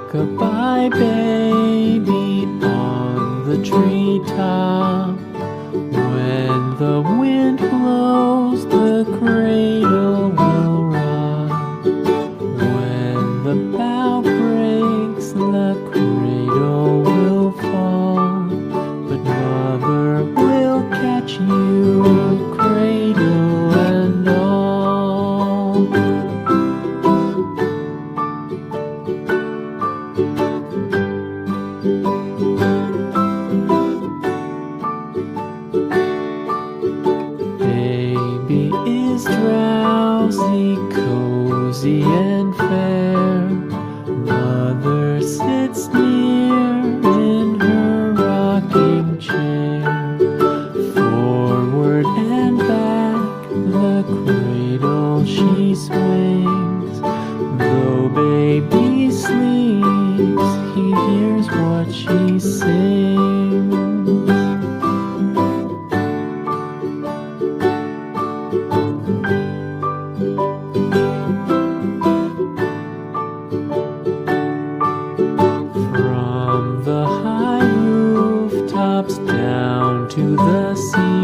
Rock-a-bye baby on the treetop. When the wind blows, the cradle will rock. When the bough breaks, the cradle will fall. But mother will catch you, cradle and all. Baby is drowsy, cozy and fair. Mother sits near in her rocking chair. Forward and back, the cradle she swings. Though baby sleeps, he hears what she sings. From the high rooftops down to the sea,